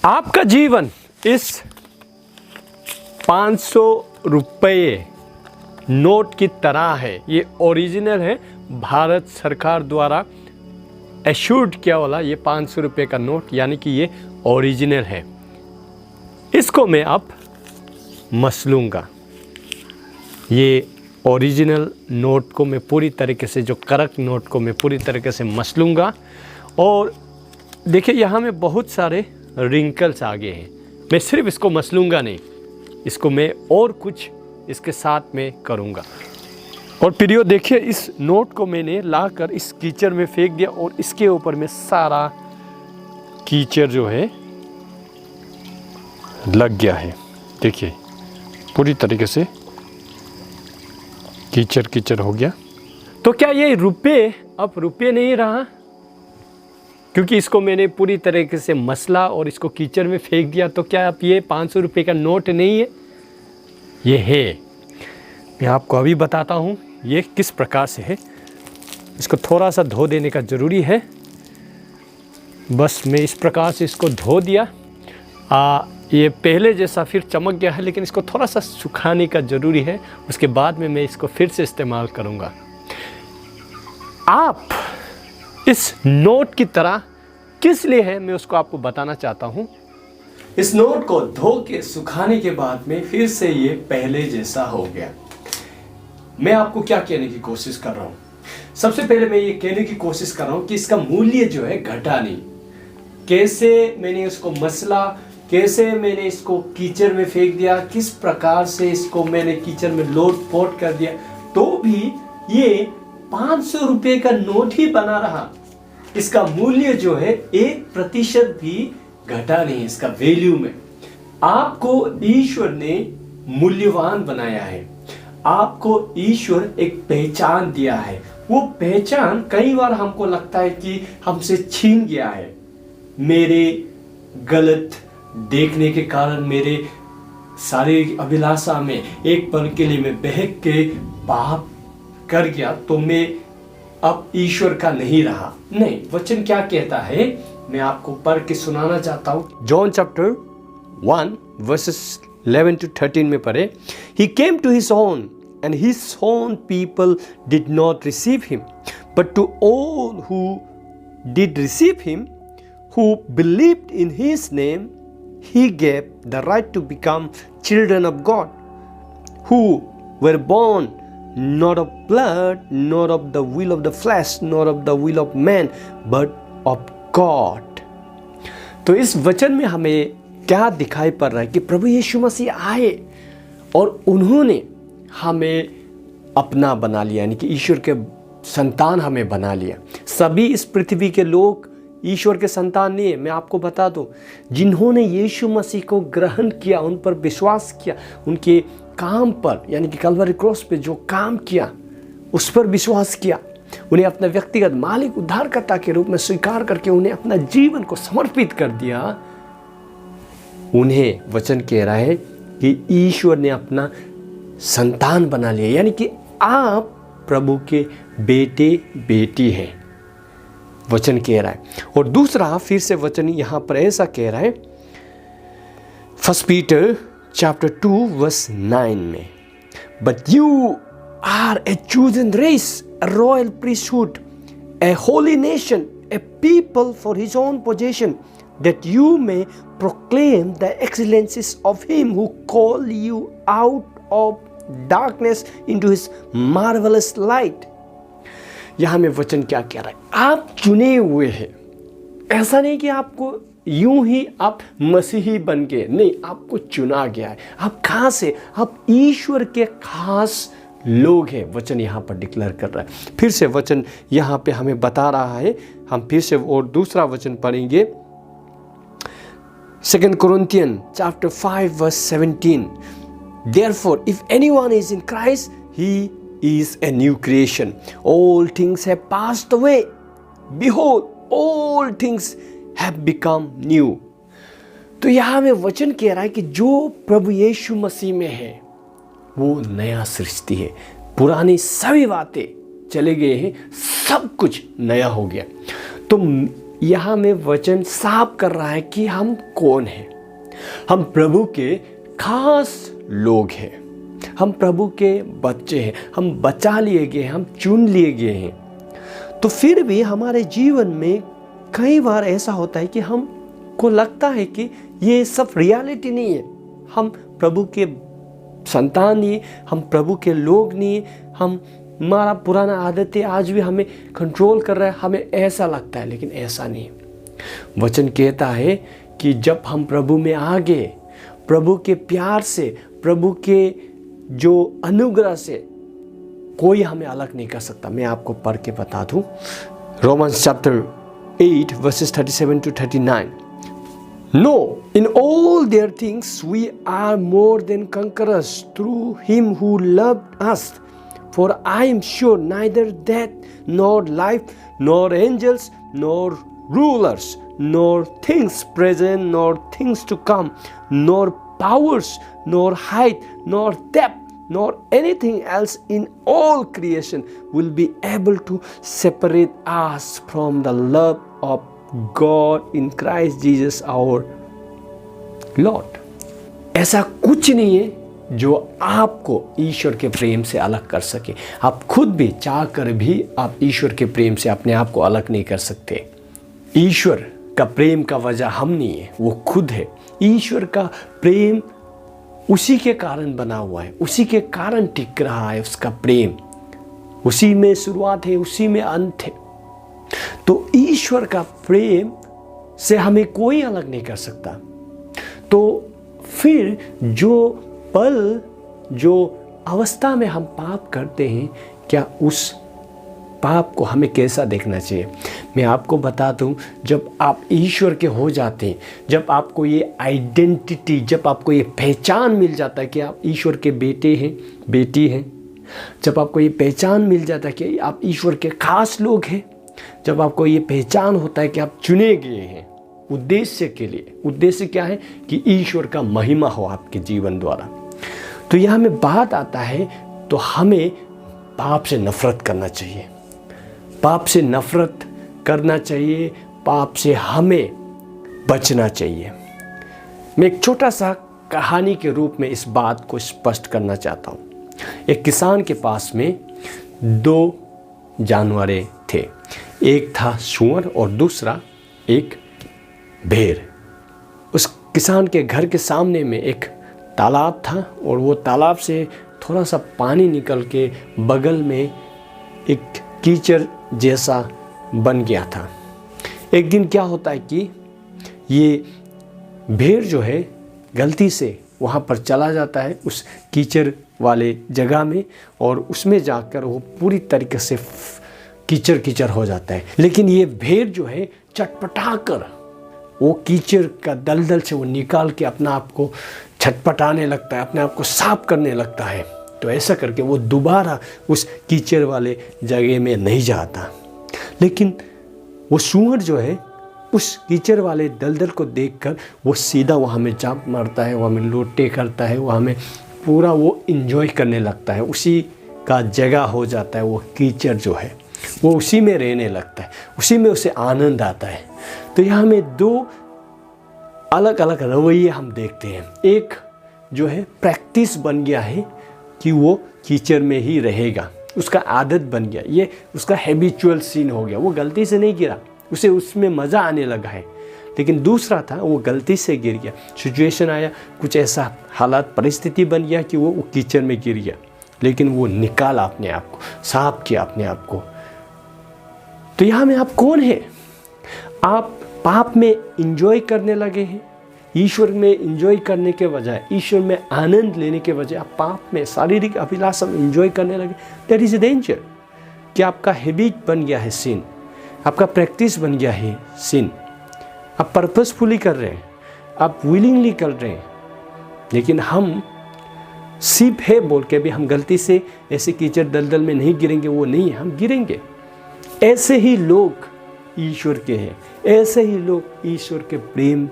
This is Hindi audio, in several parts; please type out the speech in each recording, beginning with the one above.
आपका जीवन इस 500 रुपये नोट की तरह है। ये ओरिजिनल है, भारत सरकार द्वारा एश्योर्ड किया वाला ये 500 रुपये का नोट, यानी कि ये ओरिजिनल है। इसको मैं अब मसलूँगा। ये ओरिजिनल नोट को मैं पूरी तरीके से, जो करेक्ट नोट को मैं पूरी तरीके से मसलूँगा। और देखिए यहाँ में बहुत सारे रिंकल्स आ गए हैं। मैं सिर्फ इसको मसलूँगा नहीं, इसको मैं और कुछ इसके साथ में करूँगा। और प्रियो देखिए, इस नोट को मैंने लाकर इस कीचड़ में फेंक दिया और इसके ऊपर में सारा कीचड़ जो है लग गया है। देखिए पूरी तरीके से कीचड़ कीचड़ हो गया। तो क्या ये रुपये अब रुपये नहीं रहा? क्योंकि इसको मैंने पूरी तरीके से मसला और इसको कीचड़ में फेंक दिया। तो क्या अब ये 500 रुपये का नोट नहीं है? ये है। मैं आपको अभी बताता हूँ ये किस प्रकार से है। इसको थोड़ा सा धो देने का ज़रूरी है। बस मैं इस प्रकार से इसको धो दिया। ये पहले जैसा फिर चमक गया है, लेकिन इसको थोड़ा सा सुखाने का ज़रूरी है। उसके बाद में मैं इसको फिर से इस्तेमाल करूँगा। आप इस नोट की तरह किस लिए है, मैं उसको आपको बताना चाहता हूँ। इस नोट को धो के सुखाने के बाद में फिर से ये पहले जैसा हो गया। मैं आपको क्या कहने की कोशिश कर रहा हूँ? सबसे पहले मैं ये कहने की कोशिश कर रहा हूँ कि इसका मूल्य जो है घटा नहीं। कैसे मैंने इसको मसला, कैसे मैंने इसको कीचड़ में फेंक दिया, किस प्रकार से इसको मैंने कीचड़ में लोट पोट कर दिया, तो भी ये 500 रुपये का नोट ही बना रहा। इसका मूल्य जो है 1% भी घटा नहीं। इसका वैल्यू में आपको ईश्वर ने मूल्यवान बनाया है। आपको ईश्वर एक पहचान दिया है। वो पहचान कई बार हमको लगता है कि हमसे छीन गया है। मेरे गलत देखने के कारण, मेरे शारीरिक अभिलाषा में एक पल के लिए मैं बहक के पाप कर गया, तो मैं अब ईश्वर का नहीं रहा। नहीं, वचन क्या कहता है मैं आपको पढ़ के सुनाना चाहता हूँ। जॉन चैप्टर 1 वर्सेस 11 to 13 में पढ़े। He came to his own and his own people did not receive him, but to all who did receive him, who believed in his name, he gave the right to become children of God, who were born not of blood, nor of the will of the flesh, nor of the will of man, but of God। तो इस वचन में हमें क्या दिखाई पड़ रहा है कि प्रभु यीशु मसीह आए और उन्होंने हमें अपना बना लिया, यानी कि ईश्वर के संतान हमें बना लिया। सभी इस पृथ्वी के लोग ईश्वर के संतान नहीं है। मैं आपको बता दूं, जिन्होंने यीशु मसीह को ग्रहण किया, उन पर विश्वास किया, उनके काम पर, यानी कि कलवरी क्रॉस पे जो काम किया उस पर विश्वास किया, उन्हें अपना व्यक्तिगत मालिक उद्धारकर्ता के रूप में स्वीकार करके उन्हें अपना जीवन को समर्पित कर दिया, उन्हें वचन कह रहा है कि ईश्वर ने अपना संतान बना लिया, यानी कि आप प्रभु के बेटे बेटी हैं, वचन कह रहा है। और दूसरा फिर से वचन यहाँ पर ऐसा कह रहा है, 1 पीटर चैप्टर 2 वर्स 9 में, but you are a chosen race, a royal priesthood, a holy nation, a people for his own possession, that you may proclaim the excellencies of him who called you out of darkness into his marvelous light। यहां में वचन क्या कह रहा है? आप चुने हुए हैं। ऐसा नहीं कि आपको यूं ही आप मसीही बन गए, नहीं, आपको चुना गया है। आप कहां से? आप ईश्वर के खास लोग हैं, वचन यहाँ पर डिक्लेयर कर रहा है। फिर से वचन यहाँ पे हमें बता रहा है। हम फिर से और दूसरा वचन पढ़ेंगे, 2 Corinthians chapter 5 verse 17, therefore if anyone is in Christ, he is a new creation, all things have passed away, behold all things have become new। तो यहाँ में वचन कह रहा है कि जो प्रभु यीशु मसीह में है वो नया सृष्टि है। पुरानी सभी बातें चले गए हैं, सब कुछ नया हो गया। तो यहाँ में वचन साफ कर रहा है कि हम कौन हैं। हम प्रभु के खास लोग हैं, हम प्रभु के बच्चे हैं, हम बचा लिए गए, हम चुन लिए गए हैं। तो फिर भी हमारे जीवन में कई बार ऐसा होता है कि हमको लगता है कि ये सब रियलिटी नहीं है, हम प्रभु के संतान नहीं, हम प्रभु के लोग नहीं, हमारा पुराना आदतें आज भी हमें कंट्रोल कर रहा है, हमें ऐसा लगता है। लेकिन ऐसा नहीं है। वचन कहता है कि जब हम प्रभु में आ गए, प्रभु के प्यार से, प्रभु के जो अनुग्रह से कोई हमें अलग नहीं कर सकता। मैं आपको पढ़ के बता दूं, Romans chapter 8 verses 37 to 39. No, in all their things we are more than conquerors through him who loved us. For I am sure neither death, nor life, nor angels, nor rulers, nor things present, nor things to come, nor powers, nor height, nor depth, nor anything else in all creation will be able to separate us from the love of God in Christ Jesus our Lord. ऐसा कुछ नहीं है जो आपको ईश्वर के प्रेम से अलग कर सके। आप खुद भी चाह कर भी आप ईश्वर के प्रेम से अपने आप को अलग नहीं कर सकते। ईश्वर का प्रेम का वजह हम नहीं है, वो खुद है। ईश्वर का प्रेम उसी के कारण बना हुआ है, उसी के कारण टिक रहा है उसका प्रेम। उसी में शुरुआत है, उसी में अंत है। तो ईश्वर का प्रेम से हमें कोई अलग नहीं कर सकता। तो फिर जो पल, जो अवस्था में हम पाप करते हैं, क्या उस पाप को हमें कैसा देखना चाहिए? मैं आपको बता दूं, जब आप ईश्वर के हो जाते हैं, जब आपको ये आइडेंटिटी, जब आपको ये पहचान मिल जाता है कि आप ईश्वर के बेटे हैं, बेटी हैं, जब आपको ये पहचान मिल जाता है कि आप ईश्वर के खास लोग हैं, जब आपको ये पहचान होता है कि आप चुने गए हैं उद्देश्य के लिए। उद्देश्य क्या है? कि ईश्वर का महिमा हो आपके जीवन द्वारा। तो यहाँ में बात आता है, तो हमें पाप से नफरत करना चाहिए, पाप से नफरत करना चाहिए, पाप से हमें बचना चाहिए। मैं एक छोटा सा कहानी के रूप में इस बात को स्पष्ट करना चाहता हूँ। एक किसान के पास में 2 जानवरें थे, एक था सूअर और दूसरा एक भेड़। उस किसान के घर के सामने में एक तालाब था और वो तालाब से थोड़ा सा पानी निकल के बगल में एक कीचड़ जैसा बन गया था। एक दिन क्या होता है कि ये भेड़ जो है गलती से वहाँ पर चला जाता है उस कीचड़ वाले जगह में, और उसमें जाकर वो पूरी तरीके से कीचड़ कीचड़ हो जाता है। लेकिन ये भेड़ जो है चटपटा कर वो कीचड़ का दलदल से वो निकाल के अपना आप को छटपटाने लगता है, अपने आप को साफ करने लगता है। तो ऐसा करके वो दोबारा उस कीचड़ वाले जगह में नहीं जाता। लेकिन वो सूअर जो है उस कीचड़ वाले दलदल को देखकर वो सीधा वहाँ में चाप मारता है, वहाँ में लोटे करता है, वहाँ में पूरा वो इंजॉय करने लगता है, उसी का जगह हो जाता है। वो कीचड़ जो है वो उसी में रहने लगता है, उसी में उसे आनंद आता है। तो यहाँ में 2 अलग अलग रवैये हम देखते हैं। एक जो है प्रैक्टिस बन गया है कि वो कीचड़ में ही रहेगा, उसका आदत बन गया, ये उसका हैबिचुअल सीन हो गया। वो गलती से नहीं गिरा, उसे उसमें मज़ा आने लगा है। लेकिन दूसरा था वो गलती से गिर गया, सिचुएशन आया, कुछ ऐसा हालात परिस्थिति बन गया कि वो कीचड़ में गिर गया, लेकिन वो निकाला अपने आप को, साफ किया अपने आप को। तो यहाँ में आप कौन है? आप पाप में इंजॉय करने लगे हैं, ईश्वर में इंजॉय करने के बजाय, ईश्वर में आनंद लेने के बजाय आप पाप में शारीरिक अभिलाषा में इंजॉय करने लगे। That is a danger. कि आपका हैबिट बन गया है सिन, आपका प्रैक्टिस बन गया है सिन, आप पर्पसफुली कर रहे हैं, आप विलिंगली कर रहे हैं। लेकिन हम सिर्फ है बोल के भी हम गलती से ऐसे कीचड़ दलदल में नहीं गिरेंगे, वो नहीं है, हम गिरेंगे। ऐसे ही लोग ईश्वर के हैं, ऐसे ही लोग ईश्वर के प्रेम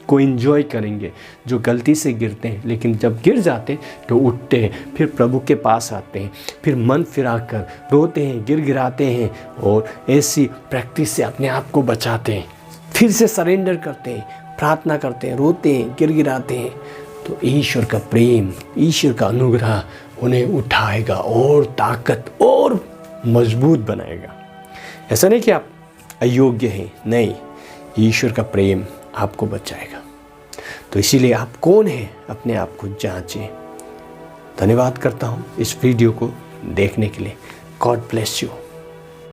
को एंजॉय करेंगे, जो गलती से गिरते हैं लेकिन जब गिर जाते हैं तो उठते हैं, फिर प्रभु के पास आते हैं, फिर मन फिरा कर रोते हैं, गिराते हैं और ऐसी प्रैक्टिस से अपने आप को बचाते हैं, फिर से सरेंडर करते हैं, प्रार्थना करते हैं, रोते हैं, गिराते हैं, तो ईश्वर का प्रेम, ईश्वर का अनुग्रह उन्हें उठाएगा और ताकत और मजबूत बनाएगा। ऐसा नहीं कि आप अयोग्य हैं, नहीं, ईश्वर का प्रेम आपको बचाएगा। तो इसीलिए आप कौन हैं, अपने आप को जांचें। धन्यवाद करता हूँ इस वीडियो को देखने के लिए। God bless you.